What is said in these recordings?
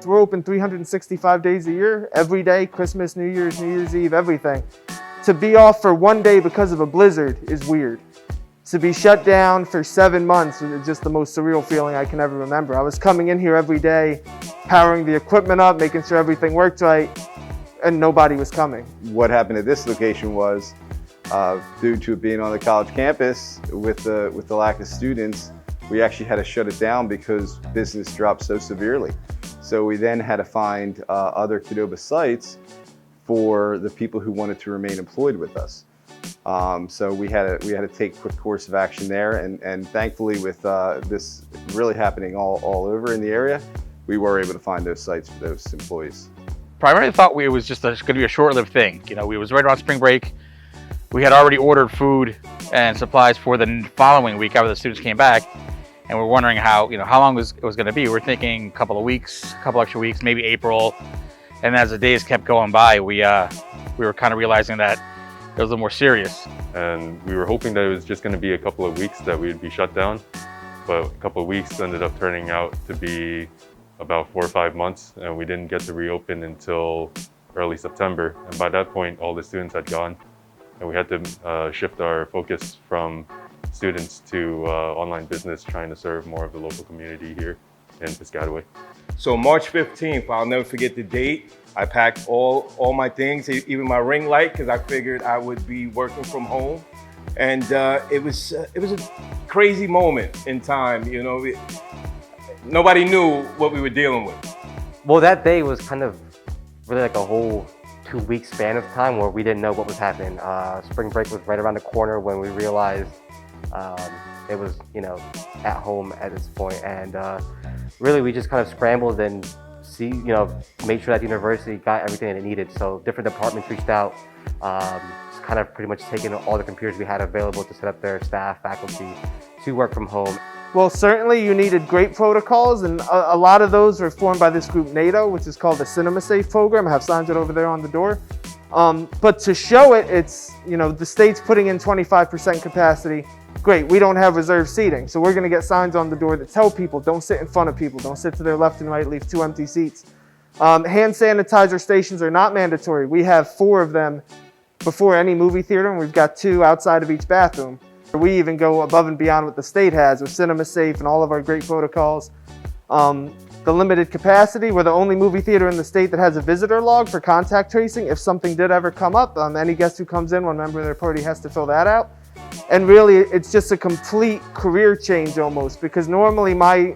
We're open 365 days a year, every day, Christmas, New Year's Eve, everything. To be off for one day because of a blizzard is weird. To be shut down for 7 months is just the most surreal feeling I can ever remember. I was coming in here every day, powering the equipment up, making sure everything worked right, and nobody was coming. What happened at this location was, due to it being on the college campus with the lack of students, we actually had to shut it down because business dropped so severely. So we then had to find other Qdoba sites for the people who wanted to remain employed with us. So we had to take a quick course of action there, and thankfully with this really happening all over in the area, we were able to find those sites for those employees. Primarily thought it was just going to be a short-lived thing. You know, we was right around spring break. We had already ordered food and supplies for the following week after the students came back, and we're wondering how long it was going to be. We're thinking a couple of weeks, a couple extra weeks, maybe April. And as the days kept going by, we were kind of realizing that it was a little more serious. And we were hoping that it was just going to be a couple of weeks that we would be shut down, but a couple of weeks ended up turning out to be about 4 or 5 months, and we didn't get to reopen until early September. And by that point, all the students had gone, and we had to shift our focus from students to online business, trying to serve more of the local community here in Piscataway. So March 15th, I'll never forget the date. I packed all my things, even my ring light, because I figured I would be working from home. And it was a crazy moment in time. You know, nobody knew what we were dealing with. Well, that day was kind of really like a whole 2-week span of time where we didn't know what was happening. Spring break was right around the corner when we realized it was, at home at this point. And really, we just kind of scrambled and made sure that the university got everything that it needed. So different departments reached out, just kind of pretty much taking all the computers we had available to set up their staff, faculty to work from home. Well, certainly you needed great protocols, and a lot of those were formed by this group NATO, which is called the Cinema Safe program. I have signs right over there on the door. But to show it, it's, the state's putting in 25% capacity. Great, we don't have reserved seating, so we're gonna get signs on the door that tell people, don't sit in front of people, don't sit to their left and right, leave 2 empty seats. Hand sanitizer stations are not mandatory. We have 4 of them before any movie theater, and we've got 2 outside of each bathroom. We even go above and beyond what the state has with Cinema Safe and all of our great protocols. The limited capacity, we're the only movie theater in the state that has a visitor log for contact tracing. If something did ever come up, any guest who comes in, one member of their party has to fill that out. And really, it's just a complete career change almost, because normally my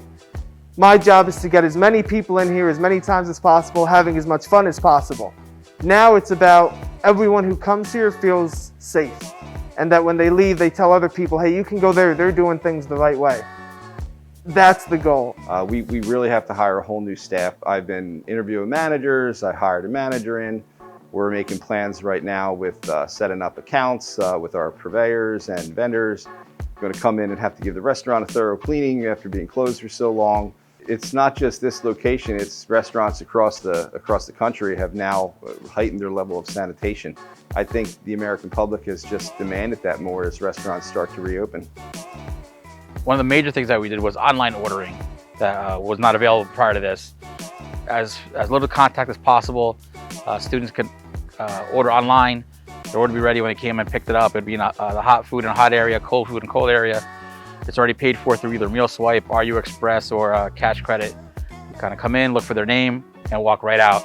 job is to get as many people in here as many times as possible, having as much fun as possible. Now it's about everyone who comes here feels safe, and that when they leave, they tell other people, hey, you can go there, they're doing things the right way. That's the goal. We really have to hire a whole new staff. I've been interviewing managers, I hired a manager in. We're making plans right now with setting up accounts with our purveyors and vendors. We're going to come in and have to give the restaurant a thorough cleaning after being closed for so long. It's not just this location, it's restaurants across the country have now heightened their level of sanitation. I think the American public has just demanded that more as restaurants start to reopen. One of the major things that we did was online ordering that was not available prior to this. As little contact as possible, students could order online. Their order would be ready when they came and picked it up. It'd be in the hot food in a hot area, cold food in a cold area. It's already paid for through either Meal Swipe, RU Express, or Cash Credit. You kind of come in, look for their name, and walk right out.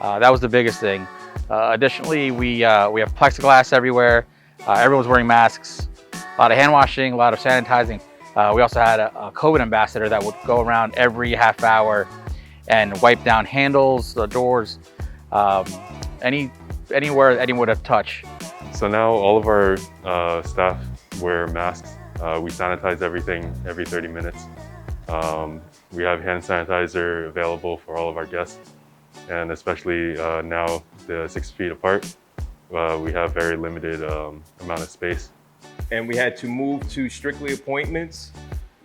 That was the biggest thing. Additionally, we have plexiglass everywhere. Everyone's wearing masks. A lot of hand washing, a lot of sanitizing. We also had a COVID ambassador that would go around every half hour and wipe down handles, the doors, anywhere anyone would touch. So now all of our staff wear masks. We sanitize everything every 30 minutes. We have hand sanitizer available for all of our guests, and especially now the 6 feet apart, we have very limited amount of space. And we had to move to strictly appointments.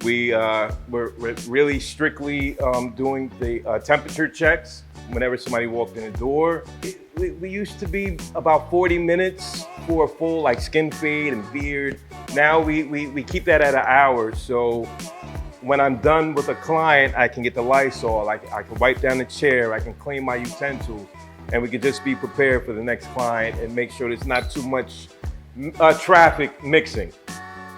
We were really strictly doing the temperature checks whenever somebody walked in the door. We used to be about 40 minutes for a full skin fade and beard. Now we keep that at an hour. So when I'm done with a client, I can get the Lysol, I can wipe down the chair, I can clean my utensils, and we can just be prepared for the next client and make sure there's not too much traffic mixing.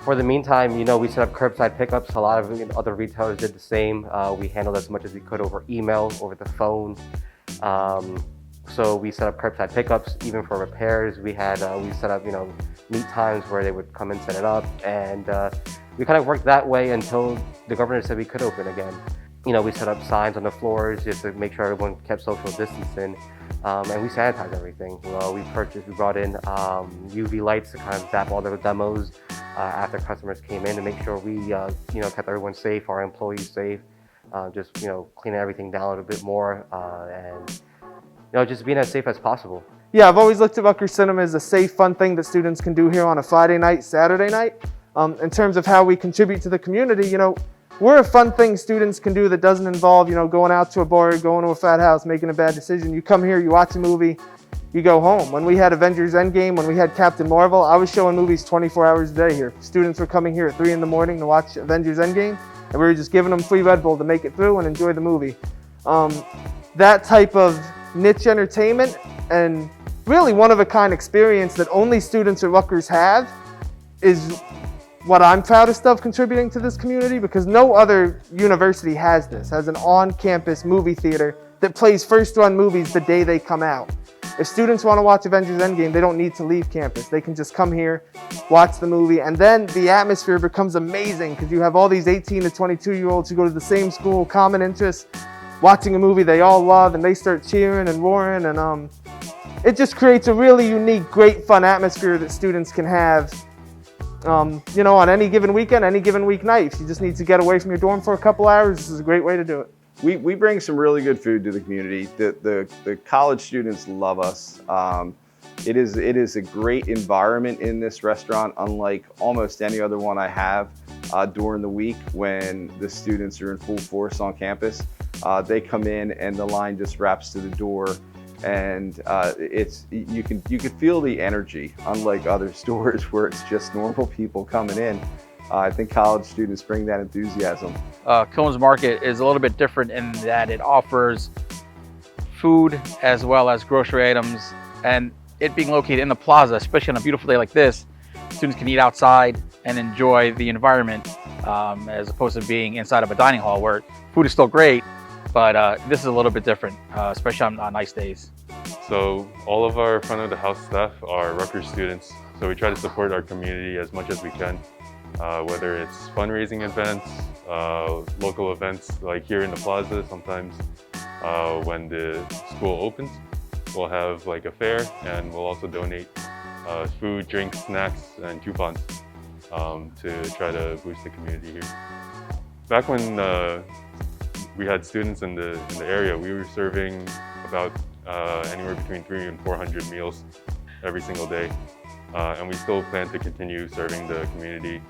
For the meantime, we set up curbside pickups. A lot of other retailers did the same. We handled as much as we could over email, over the phone. So we set up curbside pickups, even for repairs. We set up, meet times where they would come and set it up. And we kind of worked that way until the governor said we could open again. We set up signs on the floors just to make sure everyone kept social distancing. And we sanitized everything. We brought in UV lights to kind of zap all the demos after customers came in to make sure we, kept everyone safe, our employees safe. Just, cleaning everything down a little bit more and, just being as safe as possible. Yeah, I've always looked at Rutgers Cinema as a safe, fun thing that students can do here on a Friday night, Saturday night. In terms of how we contribute to the community, we're a fun thing students can do that doesn't involve, going out to a bar, going to a frat house, making a bad decision. You come here, you watch a movie, you go home. When we had Avengers Endgame, when we had Captain Marvel, I was showing movies 24 hours a day here. Students were coming here at 3 in the morning to watch Avengers Endgame, and we were just giving them free Red Bull to make it through and enjoy the movie. That type of niche entertainment and really one-of-a-kind experience that only students at Rutgers have is what I'm proudest of contributing to this community, because no other university has an on-campus movie theater that plays first-run movies the day they come out. If students want to watch Avengers Endgame, they don't need to leave campus. They can just come here, watch the movie, and then the atmosphere becomes amazing because you have all these 18 to 22-year-olds who go to the same school, common interests, watching a movie they all love, and they start cheering and roaring, and it just creates a really unique, great, fun atmosphere that students can have on any given weekend, any given weeknight. If you just need to get away from your dorm for a couple hours, this is a great way to do it. We bring some really good food to the community. The college students love us. It is a great environment in this restaurant, unlike almost any other one I have during the week when the students are in full force on campus. They come in and the line just wraps to the door, and you can feel the energy, unlike other stores where it's just normal people coming in. I think college students bring that enthusiasm. Combs Market is a little bit different in that it offers food as well as grocery items, and it being located in the plaza, especially on a beautiful day like this, students can eat outside and enjoy the environment as opposed to being inside of a dining hall where food is still great, but this is a little bit different, especially on nice days. So all of our front of the house staff are Rutgers students, so we try to support our community as much as we can. Whether it's fundraising events, local events like here in the plaza, sometimes when the school opens, we'll have like a fair, and we'll also donate food, drinks, snacks, and coupons to try to boost the community here. Back when we had students in the area, we were serving about anywhere between 300 and 400 meals every single day. And we still plan to continue serving the community.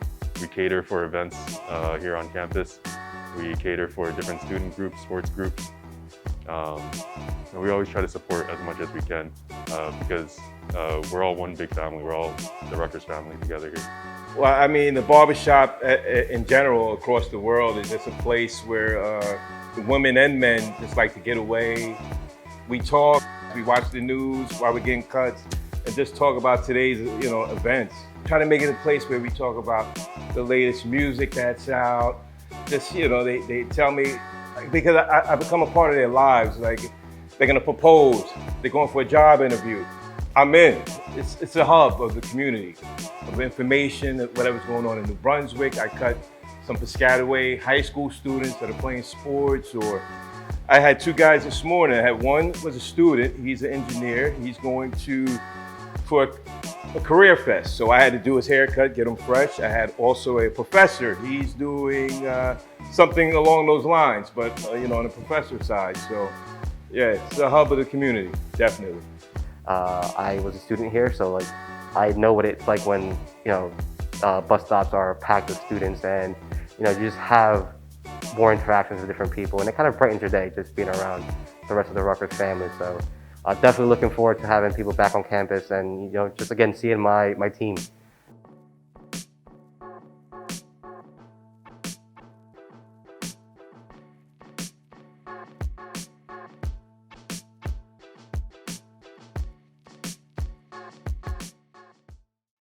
We cater for events here on campus. We cater for different student groups, sports groups. And we always try to support as much as we can because we're all one big family. We're all the Rutgers family together here. Well, I mean, the barbershop in general across the world is just a place where the women and men just like to get away. We talk, we watch the news while we're getting cuts, and just talk about today's, events. Try to make it a place where we talk about the latest music that's out. Just, they tell me, because I become a part of their lives. Like, they're gonna propose, they're going for a job interview. I'm in. It's a hub of the community, of information, whatever's going on in New Brunswick. I cut some Piscataway high school students that are playing sports, or I had two guys this morning. I had one was a student, he's an engineer. He's going for a career fest. So I had to do his haircut, get him fresh. I had also a professor. He's doing something along those lines, but on the professor side. So yeah, it's a hub of the community, definitely. I was a student here, so I know what it's like when bus stops are packed with students, and you just have more interactions with different people, and it kind of brightens your day just being around the rest of the Rutgers family. So definitely looking forward to having people back on campus, and just again seeing my team.